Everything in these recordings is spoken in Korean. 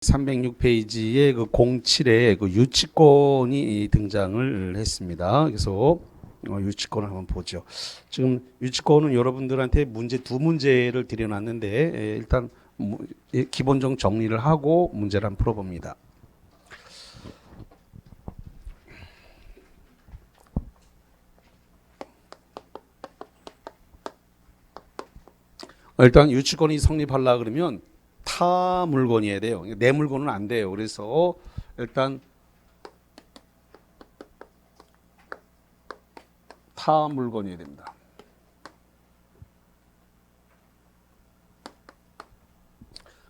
306페이지에 그 07에 그 유치권이 등장을 했습니다. 그래서 유치권을 한번 보죠. 지금 유치권은 여러분들한테 두 문제를 드려놨는데 일단 기본적 정리를 하고 문제를 한번 풀어봅니다. 일단 유치권이 성립하려 그러면 타 물건이어야 돼요. 내 물건은 안 돼요. 그래서 일단 타 물건이어야 됩니다.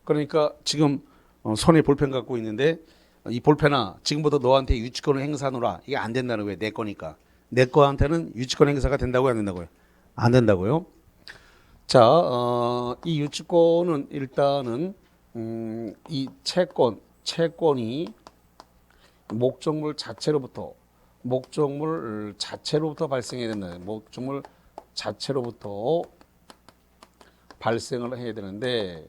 그러니까 지금 손에 볼펜 갖고 있는데 이 볼펜아 지금부터 너한테 유치권을 행사하노라. 이게 안 된다는 거예요. 내 거니까. 내 거한테는 유치권 행사가 된다고요? 안 된다고요? 안 된다고요? 자, 이 유치권은 일단은 이 채권이 목적물 자체로부터 발생해야 된다. 목적물 자체로부터 발생을 해야 되는데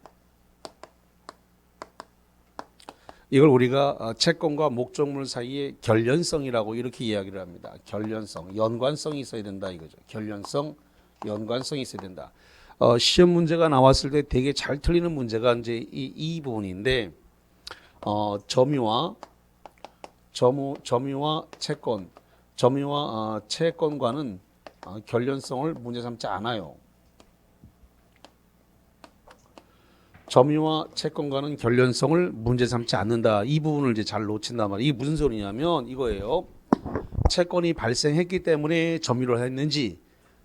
이걸 우리가 채권과 목적물 사이의 결연성이라고 이렇게 이야기를 합니다. 결연성, 연관성이 있어야 된다 이거죠. 결연성, 연관성이 있어야 된다. 시험 문제가 나왔을 때 되게 잘 틀리는 문제가 이제 이 부분인데 점유와 채권과는 결연성을 문제 삼지 않아요. 점유와 채권과는 결연성을 문제 삼지 않는다. 이 부분을 이제 잘 놓친단 말이에요. 이게 무슨 소리냐면 이거예요. 채권이 발생했기 때문에 점유를 했는지,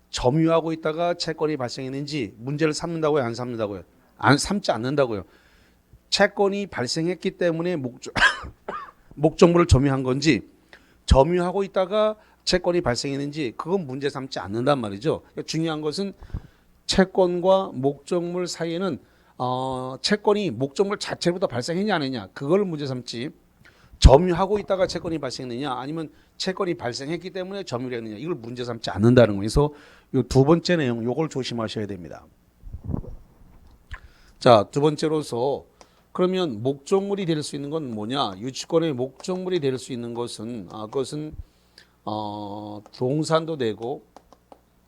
점유하고 있다가 채권이 발생했는지 문제를 삼는다고요? 안 삼는다고요? 안 삼지 않는다고요. 채권이 발생했기 때문에 목적물을 점유한 건지, 점유하고 있다가 채권이 발생했는지 그건 문제 삼지 않는단 말이죠. 그러니까 중요한 것은 채권과 목적물 사이에는 채권이 목적물 자체로부터 발생했냐 안 했냐 그걸 문제 삼지, 점유하고 있다가 채권이 발생했느냐 아니면 채권이 발생했기 때문에 점유를 했느냐 이걸 문제 삼지 않는다는 거예요. 그래서 이 두 번째 내용 요걸 조심하셔야 됩니다. 자, 두 번째로서 그러면 목적물이 될 수 있는 건 뭐냐? 유치권의 목적물이 될 수 있는 것은 그것은 동산도 되고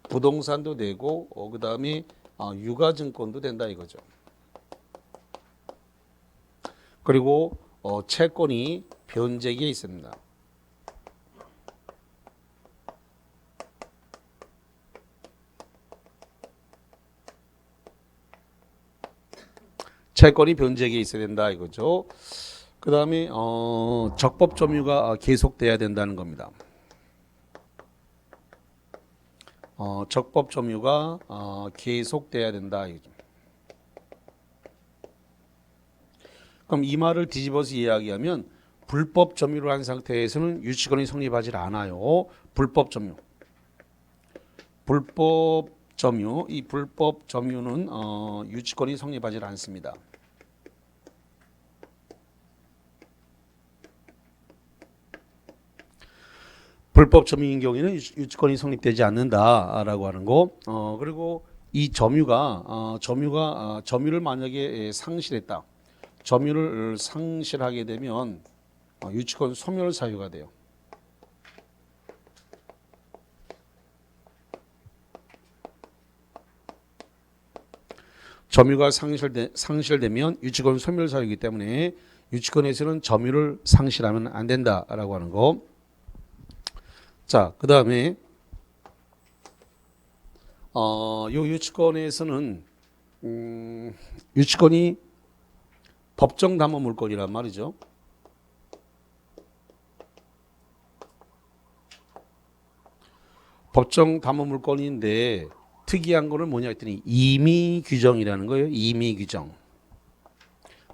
부동산도 되고 그다음에 유가증권도 된다 이거죠. 그리고 채권이 변제기에 있습니다. 채권이 변제기에 있어야 된다 이거죠. 그 다음에 적법 점유가 계속돼야 된다는 겁니다. 적법 점유가 계속돼야 된다 이거죠. 그럼 이 말을 뒤집어서 이야기하면 불법 점유를 한 상태에서는 유치권이 성립하지 않아요. 불법 점유. 이 불법 점유는 유치권이 성립하지 않습니다. 불법 점유인 경우에는 유치권이 성립되지 않는다라고 하는 거. 그리고 이 점유를 만약에 상실했다. 점유를 상실하게 되면 유치권 소멸 사유가 돼요. 점유가 상실되면 유치권 소멸 사유이기 때문에 유치권에서는 점유를 상실하면 안 된다라고 하는 거. 자, 그 다음에 요 유치권에서는 유치권이 법정 담보 물건이란 말이죠. 법정 담보 물건인데 특이한 거는 뭐냐 했더니 임의 규정이라는 거예요. 임의 규정.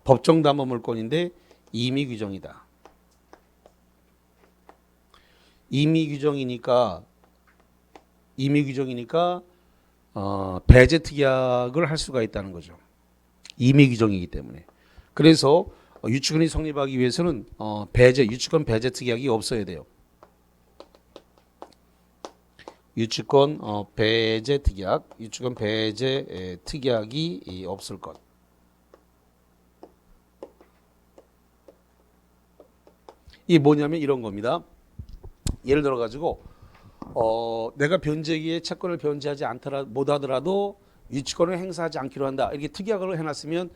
법정 담보 물건인데 임의 규정이다. 임의 규정이니까 배제 특약을 할 수가 있다는 거죠. 임의 규정이기 때문에. 그래서 유치권이 성립하기 위해서는 유치권 배제 특약이 없어야 돼요. 유치권 배제 특약이 없을 것. 이게 뭐냐면 이런 겁니다. 예를 들어 가지고 내가 변제기에 채권을 변제하지 못하더라도 유치권을 행사하지 않기로 한다. 이렇게 특약을 해놨으면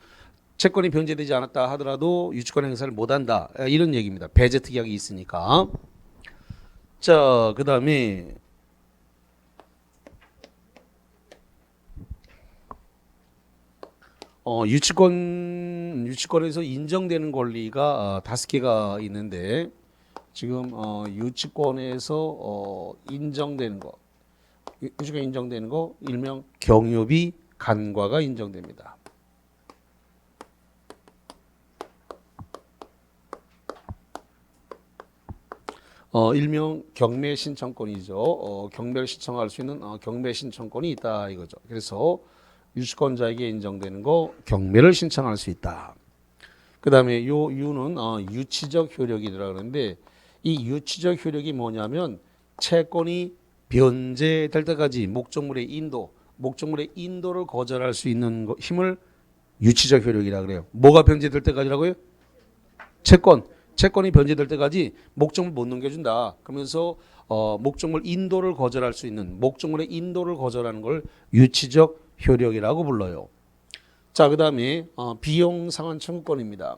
채권이 변제되지 않았다 하더라도 유치권 행사를 못한다. 이런 얘기입니다. 배제 특약이 있으니까. 자, 그 다음에 유치권에서 인정되는 권리가 5개가 있는데 지금 유치권에서 인정되는 거, 유치권 인정되는 거 일명 경요비 간과가 인정됩니다. 일명 경매 신청권이죠. 경매를 신청할 수 있는 경매 신청권이 있다 이거죠. 그래서 유치권자에게 인정되는 거 경매를 신청할 수 있다. 그 다음에 요 유는 유치적 효력이라 그러는데 이 유치적 효력이 뭐냐면 채권이 변제될 때까지 목적물의 인도를 거절할 수 있는 힘을 유치적 효력이라 그래요. 뭐가 변제될 때까지라고요? 채권이 변제될 때까지 목적물 못 넘겨준다. 그러면서 목적물 인도를 거절할 수 있는 목적물의 인도를 거절하는 걸 유치적 효력이라고 불러요. 자, 그 다음에 비용 상환 청구권입니다.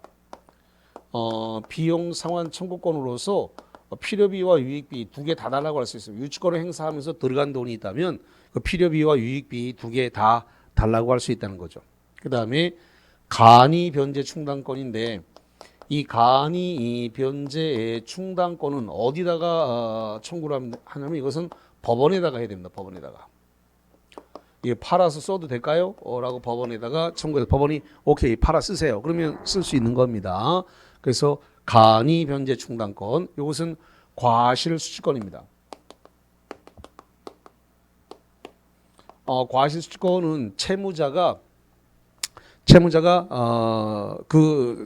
비용 상환 청구권으로서 필요비와 유익비 2개 다 달라고 할 수 있어요. 유치권을 행사하면서 들어간 돈이 있다면 그 필요비와 유익비 2개 다 달라고 할 수 있다는 거죠. 그 다음에 간이 변제 충당권인데 이 간이 변제의 충당권은 어디다가 청구를 하냐면 이것은 법원에다가 해야 됩니다. 법원에다가. 이게 팔아서 써도 될까요? 라고 법원에다가 청구해서 법원이 오케이 팔아 쓰세요. 그러면 쓸 수 있는 겁니다. 그래서 간이 변제 충당권 이것은 과실 수취권입니다. 과실 수취권은 채무자가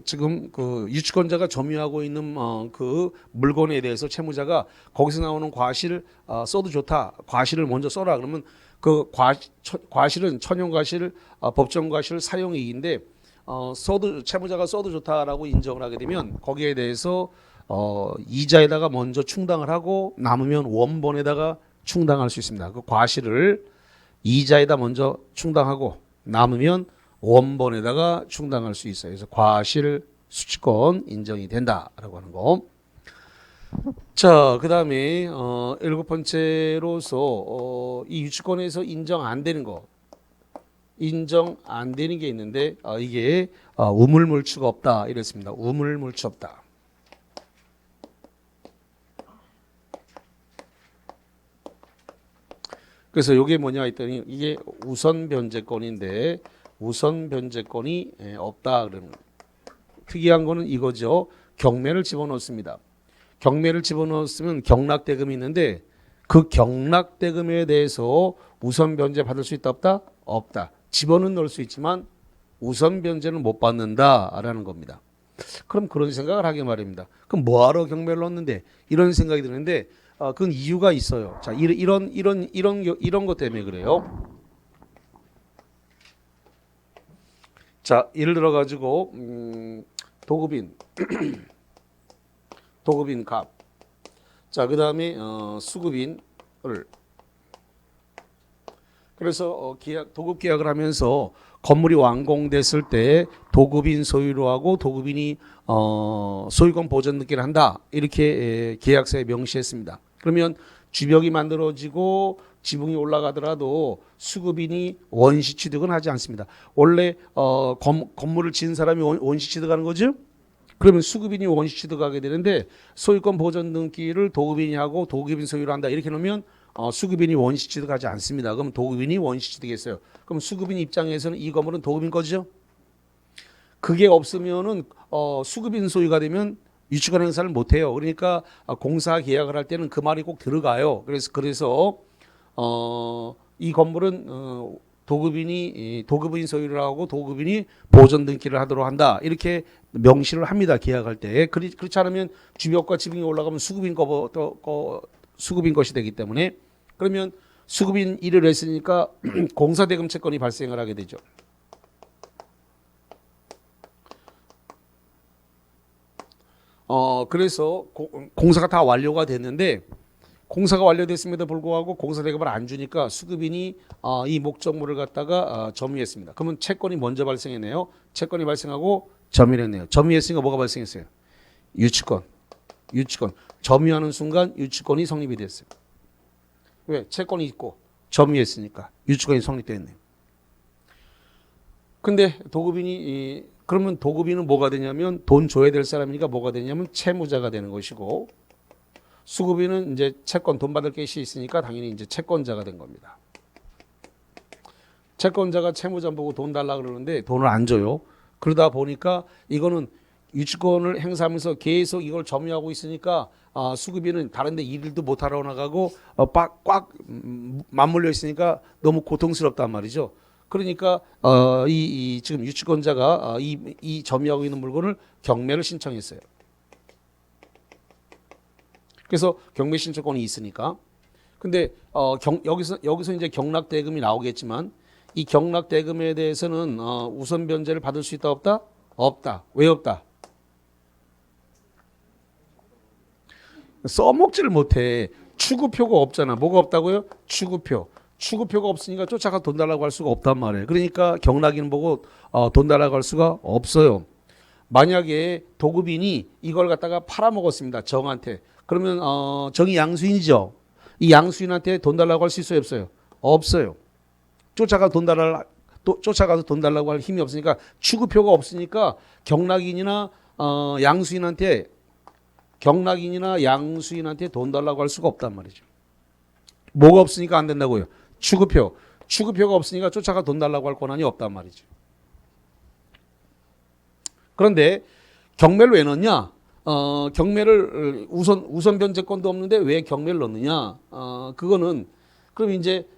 지금 그 유치권자가 점유하고 있는 그 물건에 대해서 채무자가 거기서 나오는 과실 써도 좋다. 과실을 먼저 써라. 그러면 그 과실은 천연과실, 법정과실 사용이익인데 채무자가 써도 좋다라고 인정을 하게 되면 거기에 대해서 이자에다가 먼저 충당을 하고 남으면 원본에다가 충당할 수 있습니다. 그 과실을 이자에다 먼저 충당하고 남으면 원본에다가 충당할 수 있어요. 그래서 과실 수취권 인정이 된다라고 하는 거. 자, 그 다음에 7번째로서 이 유치권에서 인정 안 되는 게 있는데 이게 우물물추가 없다 이랬습니다. 우물물추 없다. 그래서 이게 뭐냐 했더니 이게 우선 변제권인데 우선 변제권이 없다 그러는 거예요. 특이한 거는 이거죠. 경매를 집어넣습니다. 경매를 집어넣었으면 경락대금이 있는데 그 경락대금에 대해서 우선 변제 받을 수 있다 없다? 없다. 집어는 넣을 수 있지만 우선 변제는 못 받는다라는 겁니다. 그럼 그런 생각을 하게 말입니다. 그럼 뭐하러 경매를 넣었는데 이런 생각이 드는데 그건 이유가 있어요. 자, 이런 것 때문에 그래요. 자, 예를 들어 가지고 도급인 값. 자, 그다음에 수급인을 그래서 도급 계약을 하면서 건물이 완공됐을 때 도급인 소유로 하고 도급인이 소유권 보전 등기를 한다. 이렇게 계약서에 명시했습니다. 그러면 주벽이 만들어지고 지붕이 올라가더라도 수급인이 원시 취득은 하지 않습니다. 원래 건물을 지은 사람이 원시 취득하는 거죠? 그러면 수급인이 원시 취득하게 되는데 소유권 보전 등기를 도급인이 하고 도급인 소유로 한다. 이렇게 놓으면 수급인이 원시 취득하지 않습니다. 그럼 도급인이 원시 취득했어요. 그럼 수급인 입장에서는 이 건물은 도급인 거죠? 그게 없으면은 수급인 소유가 되면 유치권 행사를 못 해요. 그러니까 공사 계약을 할 때는 그 말이 꼭 들어가요. 그래서 이 건물은 도급인 소유를 하고 도급인이 보전 등기를 하도록 한다. 이렇게 명시를 합니다. 계약할 때. 그렇지 않으면 주벽과 지붕이 올라가면 수급인 것이 되기 때문에 그러면 수급인 일을 했으니까 공사대금 채권이 발생을 하게 되죠. 그래서 공사가 다 완료가 됐는데 공사가 완료됐음에도 불구하고 공사 대금을 안 주니까 수급인이 이 목적물을 갖다가 점유했습니다. 그러면 채권이 먼저 발생했네요. 채권이 발생하고 점유했네요. 점유했으니까 뭐가 발생했어요? 유치권. 점유하는 순간 유치권이 성립이 됐어요. 왜? 채권이 있고 점유했으니까 유치권이 성립됐네요. 근데 그러면 도급인은 뭐가 되냐면 돈 줘야 될 사람이니까 뭐가 되냐면 채무자가 되는 것이고 수급인은 이제 채권 돈 받을 것이 있으니까 당연히 이제 채권자가 된 겁니다. 채권자가 채무자 보고 돈 달라 그러는데 돈을 안 줘요. 그러다 보니까 이거는 유치권을 행사하면서 계속 이걸 점유하고 있으니까 수급인은 다른데 일도 못 하러 나가고 꽉 맞물려 있으니까 너무 고통스럽단 말이죠. 그러니까 지금 유치권자가 이 점유하고 있는 물건을 경매를 신청했어요. 그래서 경매 신청권이 있으니까. 근데 여기서 이제 경락대금이 나오겠지만 이 경락대금에 대해서는 우선 변제를 받을 수 있다 없다? 없다. 왜 없다? 써먹지를 못해. 추구표가 없잖아. 뭐가 없다고요? 추구표. 추구표가 없으니까 쫓아가 돈 달라고 할 수가 없단 말이에요. 그러니까 경락인 보고 돈 달라고 할 수가 없어요. 만약에 도급인이 이걸 갖다가 팔아먹었습니다. 정한테. 그러면 정이 양수인이죠. 이 양수인한테 돈 달라고 할 수 있어요? 없어요? 없어요. 쫓아가서 돈 달라고 할 힘이 없으니까 추구표가 없으니까 경락인이나 양수인한테 돈 달라고 할 수가 없단 말이죠. 뭐가 없으니까 안 된다고요? 추구표가 없으니까 쫓아가 돈 달라고 할 권한이 없단 말이죠. 그런데 경매를 왜 넣냐? 경매를 우선 변제권도 없는데 왜 경매를 넣느냐? 그거는 그럼 이제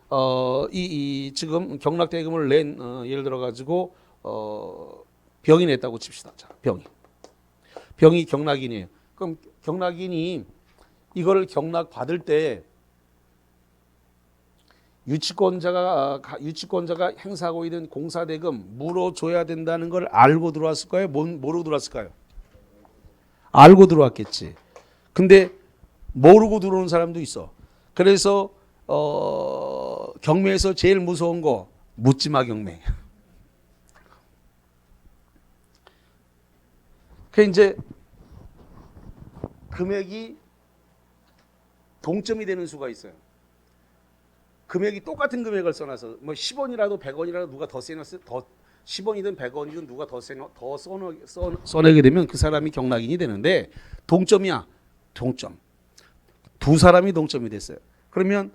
지금 경락대금을 낸 예를 들어 가지고 병이 냈다고 칩시다. 자, 병이 경락인이에요. 그럼 경락인이 이거를 경락 받을 때 유치권자가 행사하고 있는 공사대금 물어줘야 된다는 걸 알고 들어왔을까요? 모르고 들어왔을까요? 알고 들어왔겠지. 근데 모르고 들어오는 사람도 있어. 그래서 경매에서 제일 무서운 거 묻지마 경매. 그 이제 금액이 동점이 되는 수가 있어요. 금액이 똑같은 금액을 써놔서 뭐 10원이라도 100원이라도 누가 더 써놨어요? 10원이든 100원이든 누가 더 써내게 되면 그 사람이 경락인이 되는데 동점이야. 동점. 두 사람이 동점이 됐어요. 그러면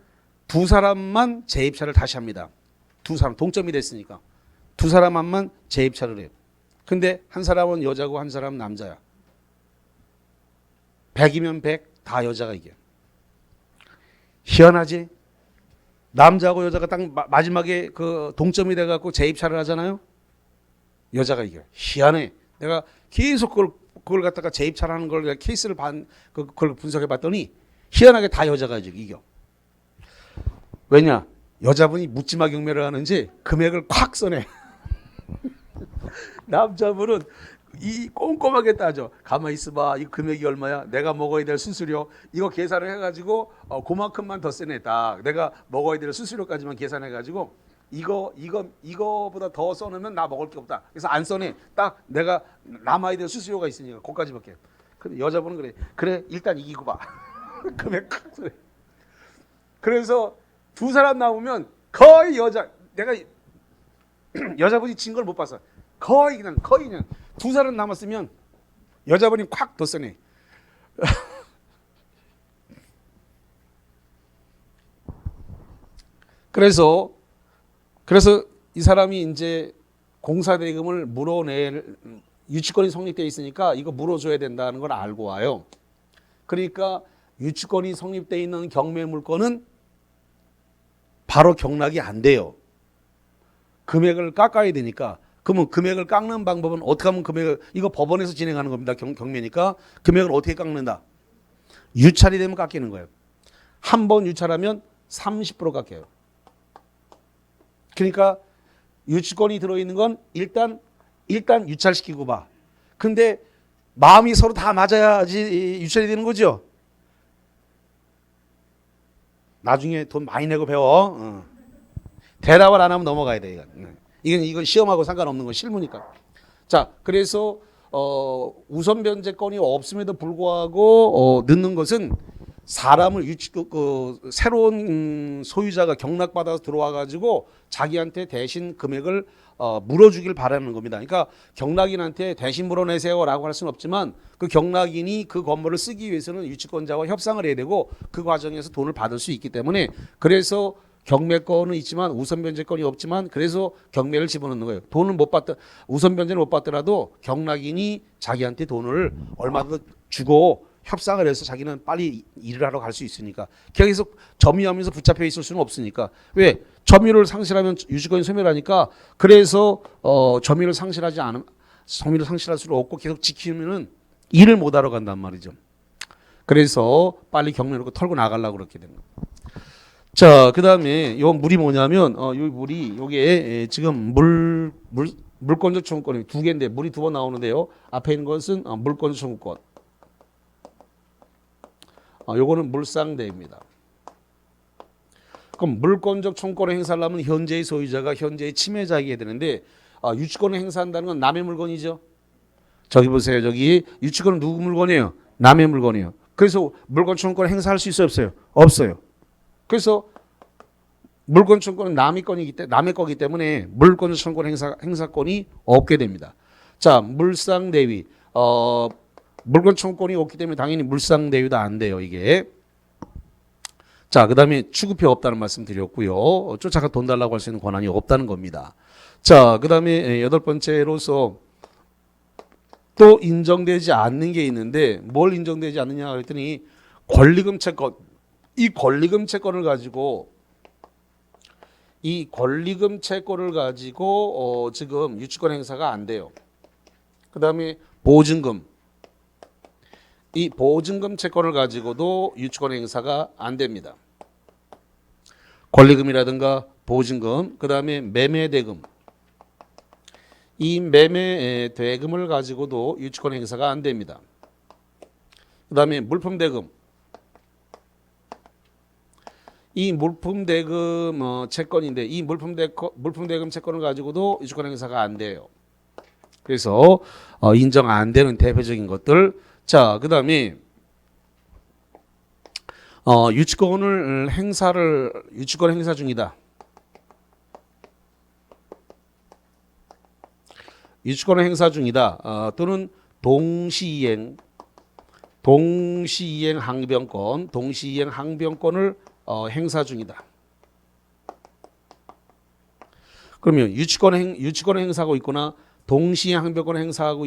두 사람만 재입차를 다시 합니다. 두 사람 동점이 됐으니까 두 사람만 재입차를 해요. 근데 한 사람은 여자고 한 사람은 남자야. 100이면 100 다 여자가 이겨. 희한하지? 남자하고 여자가 딱 마지막에 그 동점이 돼갖고 재입차를 하잖아요. 여자가 이겨. 희한해. 내가 계속 그걸 갖다가 재입차를 하는 걸 케이스를 그걸 분석해봤더니 희한하게 다 여자가 이겨. 왜냐? 여자분이 묻지마 경매를 하는지 금액을 콱 써내. 남자분은 이 꼼꼼하게 따져. 가만히 있어봐. 이 금액이 얼마야? 내가 먹어야 될 수수료. 이거 계산을 해가지고 그만큼만 더 쓰네. 딱 내가 먹어야 될 수수료까지만 계산해가지고 이거보다 더 써놓으면 나 먹을 게 없다. 그래서 안 써내. 딱 내가 남아야 될 수수료가 있으니까 그거까지밖에. 근데 여자분은 그래 일단 이기고 봐. 금액 콱 써내. 그래서 두 사람 나오면 거의 내가 여자분이 진 걸 못 봤어. 거의 그냥 두 사람 남았으면 여자분이 콱 더 쓰네. 그래서 이 사람이 이제 공사대금을 물어낼 유치권이 성립되어 있으니까 이거 물어줘야 된다는 걸 알고 와요. 그러니까 유치권이 성립되어 있는 경매 물건은 바로 경락이 안 돼요. 금액을 깎아야 되니까. 그러면 금액을 깎는 방법은 어떻게 하면 이거 법원에서 진행하는 겁니다. 경매니까 금액을 어떻게 깎는다? 유찰이 되면 깎이는 거예요. 한 번 유찰하면 30% 깎여요. 그러니까 유치권이 들어있는 건 일단 유찰시키고 봐. 근데 마음이 서로 다 맞아야지 유치원이 되는 거죠. 나중에 돈 많이 내고 배워. 대답을 안 하면 넘어가야 돼. 이건 시험하고 상관없는 건 실무니까. 자, 그래서 우선 변제권이 없음에도 불구하고 넣는 것은 사람을 새로운 소유자가 경락받아서 들어와 가지고 자기한테 대신 금액을 물어주길 바라는 겁니다. 그러니까 경락인한테 대신 물어내세요라고 할 수는 없지만 그 경락인이 그 건물을 쓰기 위해서는 유치권자와 협상을 해야 되고 그 과정에서 돈을 받을 수 있기 때문에 그래서 경매권은 있지만 우선 변제권이 없지만 그래서 경매를 집어넣는 거예요. 돈을 못 받더 우선 변제를 못 받더라도 경락인이 자기한테 돈을 얼마든 주고 협상을 해서 자기는 빨리 일을 하러 갈 수 있으니까 계속 점유하면서 붙잡혀 있을 수는 없으니까 왜 점유를 상실하면 유지권이 소멸하니까 그래서 점유를 상실하지 않으면 점유를 상실할 수는 없고 계속 지키면은 일을 못 하러 간단 말이죠. 그래서 빨리 경매 놓고 털고 나가려고 그렇게 되는 거예요. 자, 그다음에 요 물이 뭐냐면 요 물이 요게 지금 물권적 청구권이 두 개인데 물이 두 번 나오는데요. 앞에 있는 것은 물권적 청구권. 요거는 물상대입니다. 그럼 물권적 청구권을 행사하려면 현재의 소유자가 현재의 침해자이게 되는데 유치권을 행사한다는 건 남의 물건이죠. 저기 보세요. 저기 유치권은 누구 물건이에요? 남의 물건이에요. 그래서 물권 청구권을 행사할 수 있어요? 없어요? 없어요. 그래서 물권 청구권은 남의 거기 때문에 물권 청구권 행사권이 없게 됩니다. 자, 물상대위. 물권 청구권이 없기 때문에 당연히 물상대위도 안 돼요, 이게. 자, 그 다음에 취급표 없다는 말씀 드렸고요. 쫓아가 돈 달라고 할 수 있는 권한이 없다는 겁니다. 자, 그 다음에 여덟 번째로서 또 인정되지 않는 게 있는데 뭘 인정되지 않느냐 그랬더니 권리금 채권. 이 권리금 채권을 가지고 지금 유치권 행사가 안 돼요. 그 다음에 보증금. 이 보증금 채권을 가지고도 유치권 행사가 안 됩니다. 권리금이라든가 보증금, 그 다음에 매매대금. 이 매매대금을 가지고도 유치권 행사가 안 됩니다. 그 다음에 물품대금. 이 물품대금 채권인데 이 물품대금 채권을 가지고도 유치권 행사가 안 돼요. 그래서 인정 안 되는 대표적인 것들. 자, 그 다음에 유치권 행사 중이다. 유치권 행사 중이다. 또는 동시이행 항변권을 행사 중이다. 그러면 유치권 행사하고 있거나 동시이행 항변권 행사하고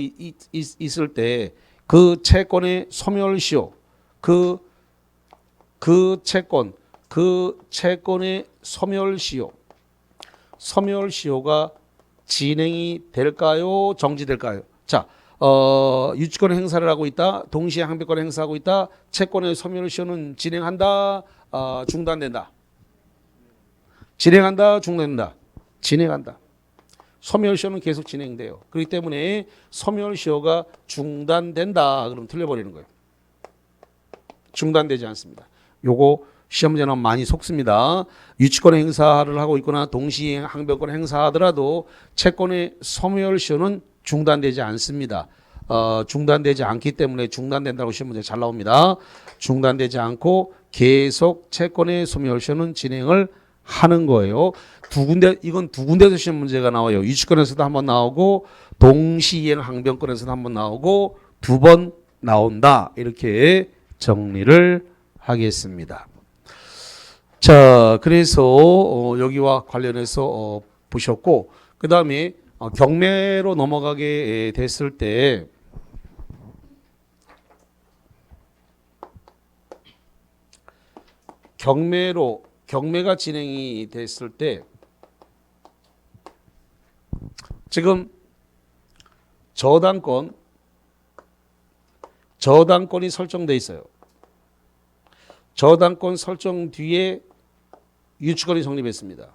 있을 때 그 채권의 소멸시효, 그 채권의 소멸시효가 진행이 될까요? 정지될까요? 자, 유치권 행사를 하고 있다. 동시에 항변권 행사하고 있다. 채권의 소멸시효는 진행한다. 중단된다. 진행한다. 중단된다. 진행한다. 소멸시효는 계속 진행돼요. 그렇기 때문에 소멸시효가 중단된다. 그럼 틀려버리는 거예요. 중단되지 않습니다. 요거 시험 문제는 많이 속습니다. 유치권 행사를 하고 있거나 동시에 항변권 행사하더라도 채권의 소멸시효는 중단되지 않습니다. 중단되지 않기 때문에 중단된다고 시험 문제 잘 나옵니다. 중단되지 않고 계속 채권의 소멸시효는 진행을 하는 거예요. 이건 두 군데에서 시험 문제가 나와요. 유치권에서도 한번 나오고 동시이행 항변권에서도 한번 나오고 두 번 나온다. 이렇게 정리를 하겠습니다. 자, 그래서 여기와 관련해서 보셨고 그 다음에 경매로 넘어가게 됐을 때 경매가 진행이 됐을 때 지금 저당권이 설정돼 있어요. 저당권 설정 뒤에 유치권이 성립했습니다.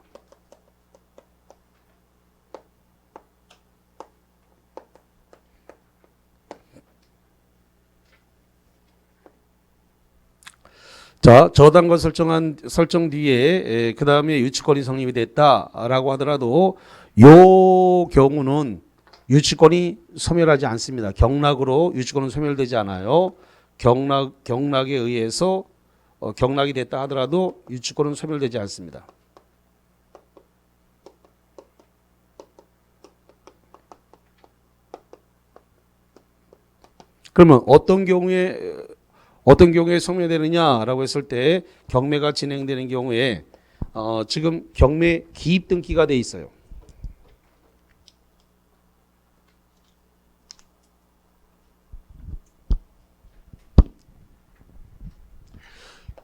자, 저당권 설정 뒤에 그 다음에 유치권이 성립이 됐다라고 하더라도 요 경우는 유치권이 소멸하지 않습니다. 경락으로 유치권은 소멸되지 않아요. 경락에 의해서 경락이 됐다 하더라도 유치권은 소멸되지 않습니다. 그러면 어떤 경우에 소멸되느냐라고 했을 때 경매가 진행되는 경우에 지금 경매 기입 등기가 돼 있어요.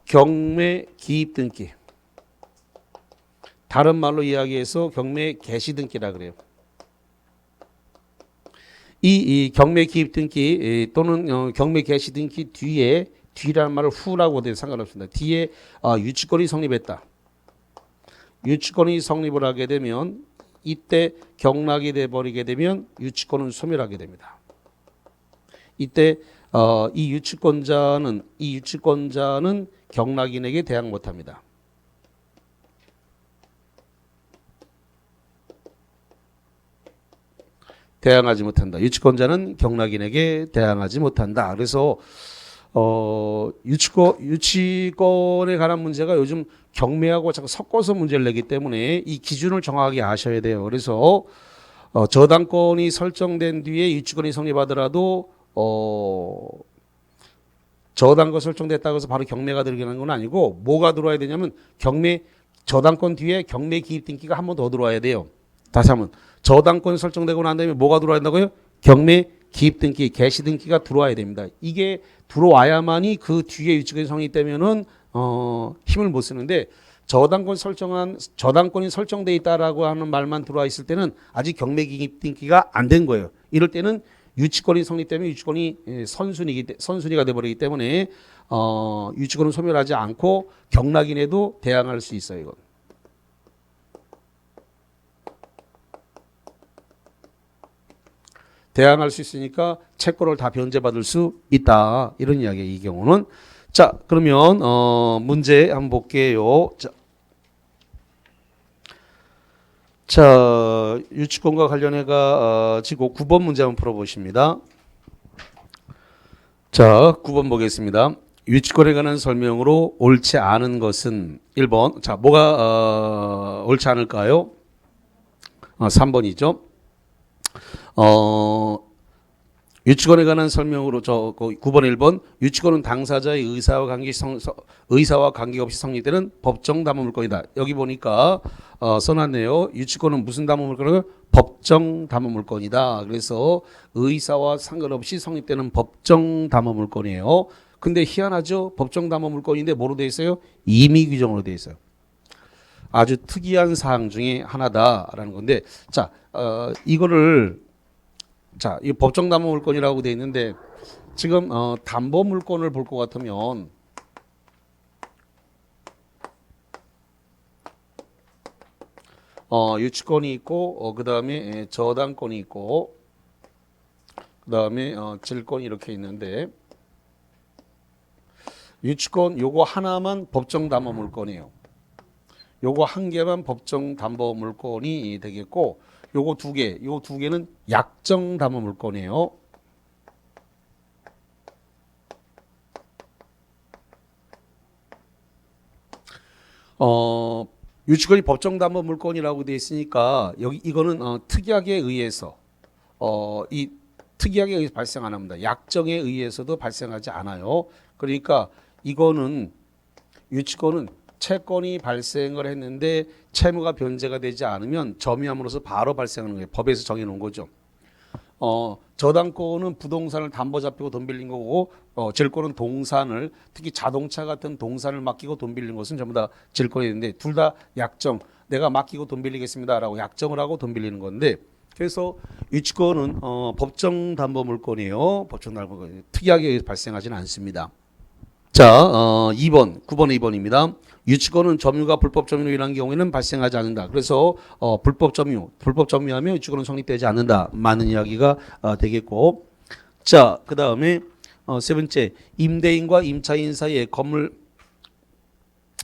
경매 기입 등기. 다른 말로 이야기해서 경매 개시 등기라 그래요. 이 경매 기입 등기 또는 경매 개시 등기 뒤라는 말을 후라고 해도 상관없습니다. 뒤에 유치권이 성립했다. 유치권이 성립을 하게 되면 이때 경락이 돼버리게 되면 유치권은 소멸하게 됩니다. 이때 이 유치권자는 경락인에게 대항 못합니다. 대항하지 못한다. 유치권자는 경락인에게 대항하지 못한다. 그래서 유치권에 관한 문제가 요즘 경매하고 자꾸 섞어서 문제를 내기 때문에 이 기준을 정확하게 아셔야 돼요. 그래서 저당권이 설정된 뒤에 유치권이 성립하더라도 저당권 설정됐다고 해서 바로 경매가 들어가는 건 아니고 뭐가 들어와야 되냐면 저당권 뒤에 경매 기입 등기가 한 번 더 들어와야 돼요. 다시 한번 저당권 설정되고 난 다음에 뭐가 들어와야 된다고요? 경매 기입 등기, 개시 등기가 들어와야 됩니다. 이게 들어와야만이 그 뒤에 유치권이 성립되면은 힘을 못 쓰는데 저당권이 설정돼 있다라고 하는 말만 들어와 있을 때는 아직 경매 기입 등기가 안 된 거예요. 이럴 때는 유치권이 성립되면 유치권이 선순위가 돼버리기 때문에 유치권은 소멸하지 않고 경락인에도 대항할 수 있어요. 이건. 대항할 수 있으니까 채권을 다 변제받을 수 있다. 이런 이야기예요. 이 경우는. 자, 그러면 문제 한번 볼게요. 자, 유치권과 관련해가 지금 9번 문제 한번 풀어보십니다. 자, 9번 보겠습니다. 유치권에 관한 설명으로 옳지 않은 것은 1번. 자, 뭐가 옳지 않을까요? 3번이죠. 유치권에 관한 설명으로 9번 1번 유치권은 당사자의 의사와 관계없이 성립되는 법정 담보물권이다. 여기 보니까 써놨네요. 유치권은 무슨 담보물권이에요? 법정 담보물권이다. 그래서 의사와 상관없이 성립되는 법정 담보물권이에요. 근데 희한하죠? 법정 담보물권인데 뭐로 되어 있어요? 임의 규정으로 되어 있어요. 아주 특이한 사항 중에 하나다라는 건데, 자, 이 법정 담보물권이라고 되어 있는데 지금 담보물권을 볼 것 같으면 유치권이 있고 그 다음에 저당권이 있고 그 다음에 질권이 이렇게 있는데 유치권 요거 하나만 법정 담보물권이에요. 요거 한 개만 법정 담보물권이 되겠고 요 두 개는 약정 담보물권이에요. 유치권이 법정 담보물권이라고 되어 있으니까 이거는 특약에 의해서 특약에 의해서 발생 안 합니다. 약정에 의해서도 발생하지 않아요. 그러니까 이거는 유치권은 채권이 발생을 했는데 채무가 변제가 되지 않으면 점유함으로써 바로 발생하는 거예요. 법에서 정해놓은 거죠. 저당권은 부동산을 담보 잡히고 돈 빌린 거고 질권은 동산을 특히 자동차 같은 동산을 맡기고 돈 빌린 것은 전부 다 질권이 있는데 둘 다 약정 내가 맡기고 돈 빌리겠습니다라고 약정을 하고 돈 빌리는 건데 그래서 유치권은 법정 담보물권이에요. 법정 담보물권 특이하게 의해서 발생하지는 않습니다. 자, 9번 2번입니다. 유치권은 점유가 불법 점유로 인한 경우에는 발생하지 않는다. 그래서 불법 점유하면 유치권은 성립되지 않는다. 많은 이야기가 되겠고, 자, 그 다음에 세 번째 임대인과 임차인 사이에 건물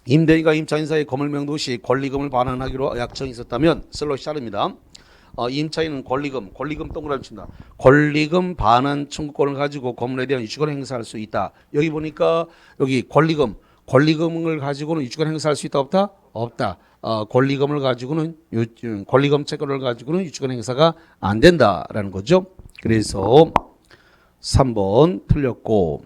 임대인과 임차인 사이 거물명도 시 권리금을 반환하기로 약정이 있었다면 슬롯이 자릅니다. 임차인은 권리금 동그라미 칩니다. 권리금 반환 청구권을 가지고 건물에 대한 유치권 행사할 수 있다. 여기 보니까 여기 권리금을 가지고는 유치권 행사할 수 있다 없다? 없다. 권리금을 가지고는 권리금 채권을 가지고는 유치권 행사가 안 된다라는 거죠. 그래서 3번 틀렸고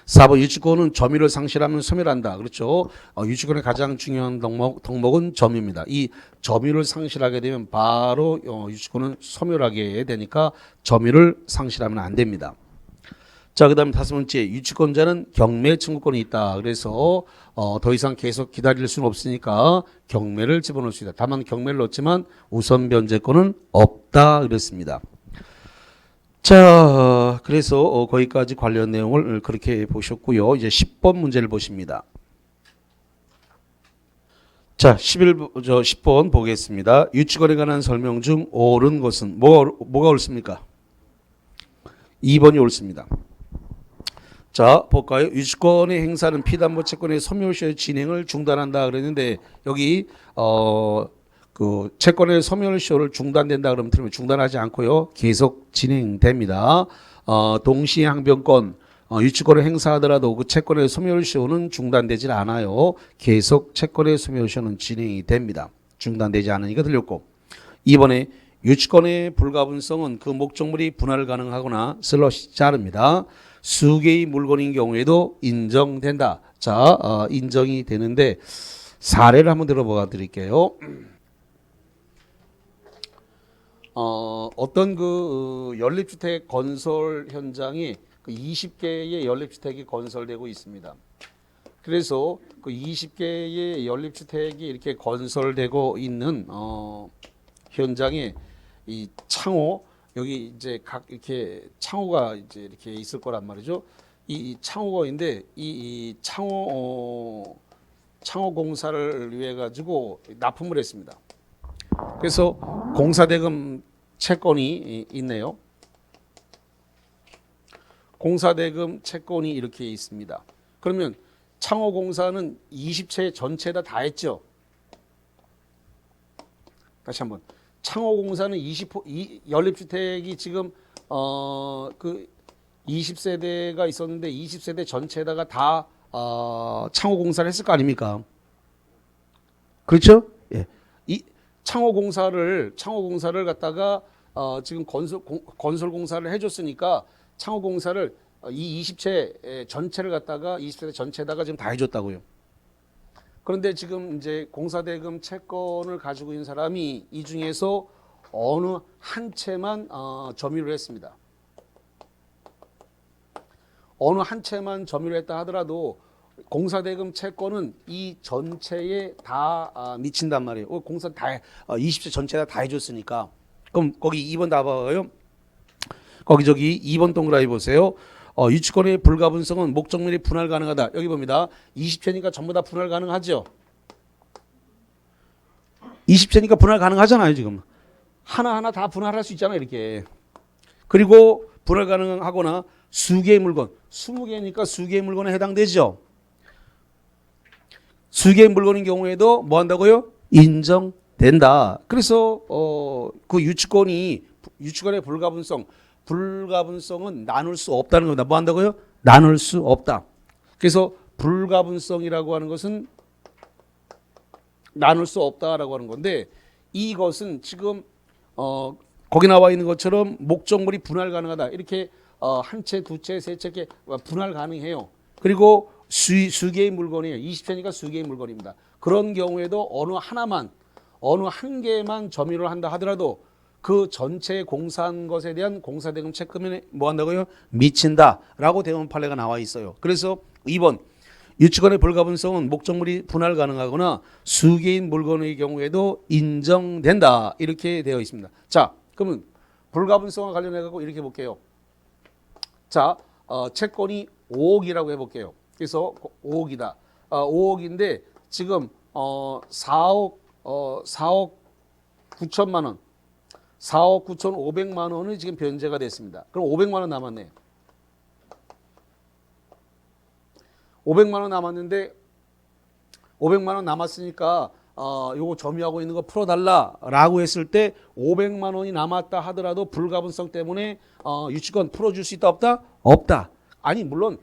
4번 유치권은 점유를 상실하면 소멸한다. 그렇죠. 유치권의 가장 중요한 덕목은 점유입니다. 이 점유를 상실하게 되면 바로 유치권은 소멸하게 되니까 점유를 상실하면 안 됩니다. 자, 그 다음에 5번째 유치권자는 경매 청구권이 있다. 그래서 더 이상 계속 기다릴 수는 없으니까 경매를 집어넣을 수 있다. 다만 경매를 넣지만 우선 변제권은 없다. 그랬습니다. 자, 그래서 거기까지 관련 내용을 그렇게 보셨고요. 이제 10번 문제를 보십니다. 자, 10번 보겠습니다. 유치권에 관한 설명 중 옳은 것은 뭐가 옳습니까? 2번이 옳습니다. 자, 볼까요? 유치권의 행사는 피담보 채권의 소멸시효 진행을 중단한다 그랬는데 여기 그 채권의 소멸시효를 중단된다 그러면 들으면 중단하지 않고요. 계속 진행됩니다. 동시에 항변권 유치권을 행사하더라도 그 채권의 소멸시효는 중단되질 않아요. 계속 채권의 소멸시효는 진행이 됩니다. 중단되지 않으니까 들렸고 2번에 유치권의 불가분성은 그 목적물이 분할 가능하거나 슬롯이 자릅니다. 수개의 물건인 경우에도 인정된다. 자, 인정이 되는데 사례를 한번 들어봐 드릴게요. 어떤 그 연립주택 건설 현장이 그 20개의 연립주택이 건설되고 있습니다. 그래서 그 20개의 연립주택이 이렇게 건설되고 있는 현장에 이 창호 여기 이제 각 이렇게 창호가 이제 이렇게 있을 거란 말이죠. 이 창호가 있는데 이 창호 공사를 위해 가지고 납품을 했습니다. 그래서 공사대금 채권이 있네요. 공사대금 채권이 이렇게 있습니다. 그러면 창호 공사는 20채 전체다 다 했죠. 다시 한번. 창호 공사는 연립주택이 지금 그 20세대가 있었는데 20세대 전체에다가 다 창호 공사를 했을 거 아닙니까? 그렇죠? 예. 이 창호 공사를 갖다가 지금 건설 공사를 해줬으니까 창호 공사를 이 20채 전체를 갖다가 20세대 전체에다가 지금 다 해줬다고요. 그런데 지금 이제 공사대금 채권을 가지고 있는 사람이 이 중에서 어느 한 채만 점유를 했습니다. 어느 한 채만 점유를 했다 하더라도 공사대금 채권은 이 전체에 다 미친단 말이에요. 공사 다 20채 전체 다 해줬으니까. 그럼 거기 2번 나와요. 거기 저기 2번 동그라미 보세요. 유치권의 불가분성은 목적물이 분할 가능하다. 여기 봅니다. 20채니까 전부 다 분할 가능하죠. 20채니까 분할 가능하잖아요. 지금 하나하나 다 분할할 수 있잖아요. 이렇게. 그리고 분할 가능하거나 수개의 물건 20개니까 수개의 물건에 해당되죠. 수개의 물건인 경우에도 뭐 한다고요? 인정된다. 그래서 그 유치권의 불가분성은 나눌 수 없다는 겁니다. 뭐 한다고요? 나눌 수 없다. 그래서 불가분성이라고 하는 것은 나눌 수 없다라고 하는 건데 이것은 지금 거기 나와 있는 것처럼 목적물이 분할 가능하다. 이렇게 한 채, 두 채, 세 채 이렇게 분할 가능해요. 그리고 수개의 물건이에요. 20채니까 수개의 물건입니다. 그런 경우에도 어느 한 개만 점유를 한다 하더라도 그 전체 공사한 것에 대한 공사대금 채권에 뭐 한다고요? 미친다라고 대원 판례가 나와 있어요. 그래서 2번 유치권의 불가분성은 목적물이 분할 가능하거나 수개인 물건의 경우에도 인정된다. 이렇게 되어 있습니다. 자, 그러면 불가분성과 관련해 갖고 이렇게 볼게요. 자, 채권이 5억이라고 해볼게요. 그래서 5억이다. 5억인데 지금 4억 9천만 원, 4억 9,500만 원이 지금 변제가 됐습니다. 그럼 500만 원 남았네. 500만 원 남았는데 500만 원 남았으니까 요거 점유하고 있는 거 풀어달라라고 했을 때 500만 원이 남았다 하더라도 불가분성 때문에 유치권 풀어줄 수 있다 없다? 없다. 아니 물론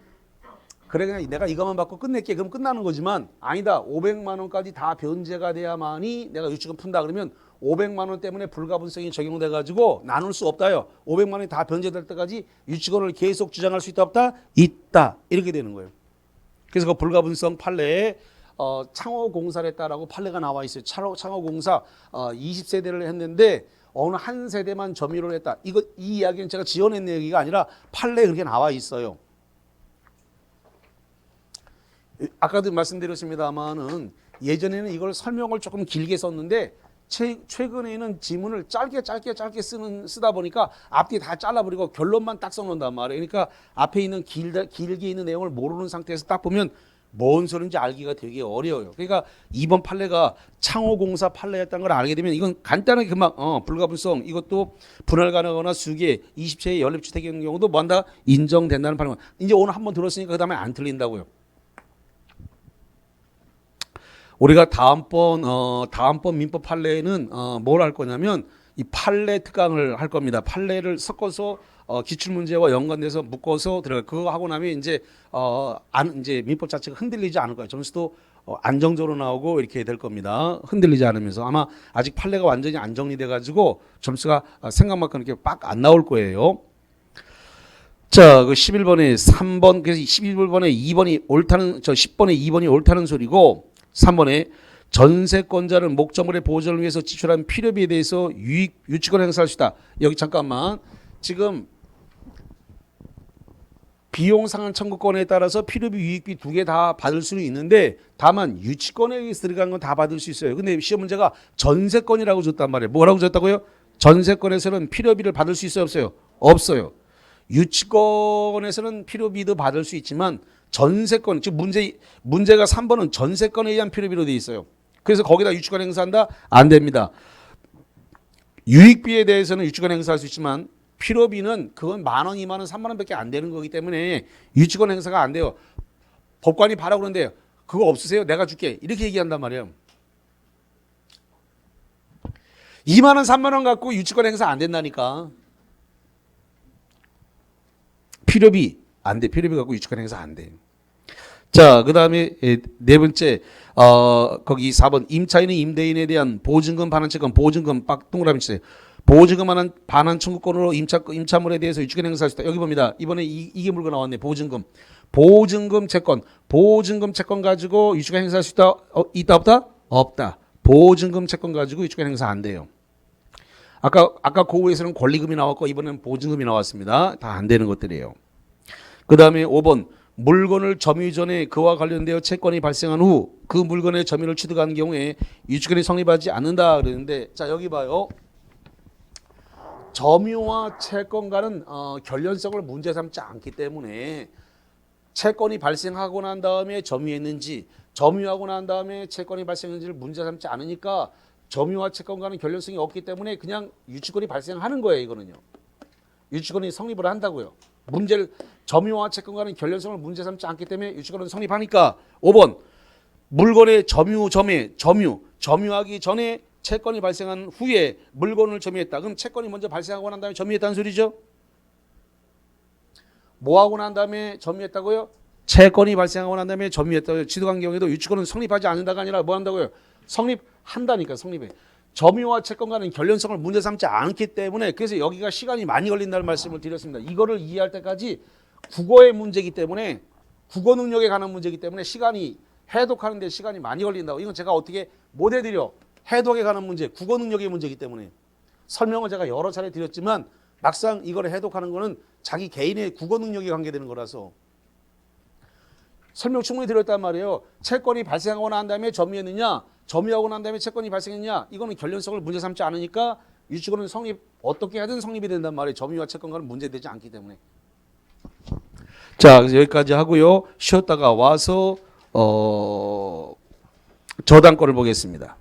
그래 그냥 내가 이것만 받고 끝낼게 그럼 끝나는 거지만 아니다. 500만 원까지 다 변제가 돼야만이 내가 유치권 푼다 그러면 500만 원 때문에 불가분성이 적용돼 가지고 나눌 수 없다요. 500만 원이 다 변제될 때까지 유치권을 계속 주장할 수 있다 없다? 있다. 이렇게 되는 거예요. 그래서 그 불가분성 판례에 창호공사를 했다라고 판례가 나와 있어요. 창호공사 20세대를 했는데 어느 한 세대만 점유를 했다. 이 이야기는 제가 지어낸 얘기가 아니라 판례에 그렇게 나와 있어요. 아까도 말씀드렸습니다만은 예전에는 이걸 설명을 조금 길게 썼는데 최근에는 지문을 짧게 쓰다 보니까 앞뒤 다 잘라버리고 결론만 딱 써놓는단 말이에요. 그러니까 앞에 있는 길게 있는 내용을 모르는 상태에서 딱 보면 뭔 소리인지 알기가 되게 어려워요. 그러니까 이번 판례가 창호공사 판례였다는 걸 알게 되면 이건 간단하게 금방 불가분성 이것도 분할 가능하거나 수계 20채의 연립주택의 경우도 뭐한다? 인정된다는 판례. 이제 오늘 한번 들었으니까 그 다음에 안 틀린다고요. 우리가 다음번 민법 판례는 뭘 할 거냐면 이 판례 특강을 할 겁니다. 판례를 섞어서 기출문제와 연관돼서 묶어서 들어가. 그거 하고 나면 이제 이제 민법 자체가 흔들리지 않을 거예요. 점수도 안정적으로 나오고 이렇게 될 겁니다. 흔들리지 않으면서 아마 아직 판례가 완전히 안 정리돼 가지고 점수가 생각만큼 이렇게 빡 안 나올 거예요. 자, 그 11번에 3번 그래서 11번에 2번이 옳다는 10번에 2번이 옳다는 소리고 3번에 전세권자는 목적물의 보존을 위해서 지출한 필요비에 대해서 유치권 행사할 수 있다. 여기 잠깐만. 지금 비용 상한 청구권에 따라서 필요비, 유익비 두 개 다 받을 수는 있는데 다만 유치권에 의해서 들어간 건 다 받을 수 있어요. 근데 시험 문제가 전세권이라고 줬단 말이에요. 뭐라고 줬다고요? 전세권에서는 필요비를 받을 수 있어요, 없어요? 없어요. 유치권에서는 필요비도 받을 수 있지만 전세권, 즉 문제가 3번은 전세권에 의한 필요비로 되어 있어요. 그래서 거기다 유치권 행사한다? 안 됩니다. 유익비에 대해서는 유치권 행사할 수 있지만 필요비는 그건 10,000원, 20,000원, 30,000원 밖에 안 되는 거기 때문에 유치권 행사가 안 돼요. 법관이 바라고 그러는데 그거 없으세요? 내가 줄게. 이렇게 얘기한단 말이에요. 20,000원, 30,000원 갖고 유치권 행사 안 된다니까. 필요비 안 돼. 필요비 갖고 유치권 행사 안 돼. 자, 그 다음에 네 번째, 거기 4번. 임차인의 임대인에 대한 보증금 반환 채권, 보증금 빡 동그라미 치세요. 보증금 반환 청구권으로 임차물에 대해서 유치권 행사할 수 있다. 여기 봅니다. 이번에 이게 물고 나왔네. 보증금. 보증금 채권 가지고 유치권 행사할 수 있다. 있다 없다? 없다. 보증금 채권 가지고 유치권 행사 안 돼요. 아까 고우에서는 권리금이 나왔고 이번에는 보증금이 나왔습니다. 다 안 되는 것들이에요. 그 다음에 5번. 물건을 점유 전에 그와 관련되어 채권이 발생한 후 그 물건의 점유를 취득하는 경우에 유치권이 성립하지 않는다 그러는데 자 여기 봐요. 점유와 채권과는 결련성을 문제 삼지 않기 때문에 채권이 발생하고 난 다음에 점유했는지 점유하고 난 다음에 채권이 발생했는지를 문제 삼지 않으니까 점유와 채권과는 결련성이 없기 때문에 그냥 유치권이 발생하는 거예요. 이거는요. 유치권이 성립을 한다고요. 점유와 채권과는 결련성을 문제 삼지 않기 때문에 유치권은 성립하니까 5번 물건의 점유하기 전에 채권이 발생한 후에 물건을 점유했다. 그럼 채권이 먼저 발생하고 난 다음에 점유했다는 소리죠. 뭐 하고 난 다음에 점유했다고요? 채권이 발생하고 난 다음에 점유했다고요. 취득한 경우에도 유치권은 성립하지 않는다가 아니라 뭐 한다고요? 성립한다니까. 성립해. 점유와 채권과는 결련성을 문제 삼지 않기 때문에 그래서 여기가 시간이 많이 걸린다는 말씀을 드렸습니다. 이거를 이해할 때까지 국어의 문제이기 때문에 국어 능력에 관한 문제이기 때문에 해독하는 데 시간이 많이 걸린다고. 이건 제가 어떻게 못 해드려. 해독에 관한 문제, 국어 능력의 문제이기 때문에 설명을 제가 여러 차례 드렸지만 막상 이걸 해독하는 거는 자기 개인의 국어 능력이 관계되는 거라서 설명 충분히 드렸단 말이에요. 채권이 발생하고 난 다음에 점유했느냐, 점유하고 난 다음에 채권이 발생했냐, 이거는 결련성을 문제 삼지 않으니까 유치권은 어떻게 하든 성립이 된단 말이에요. 점유와 채권과는 문제되지 않기 때문에. 자, 그래서 여기까지 하고요. 쉬었다가 와서 저당권을 보겠습니다.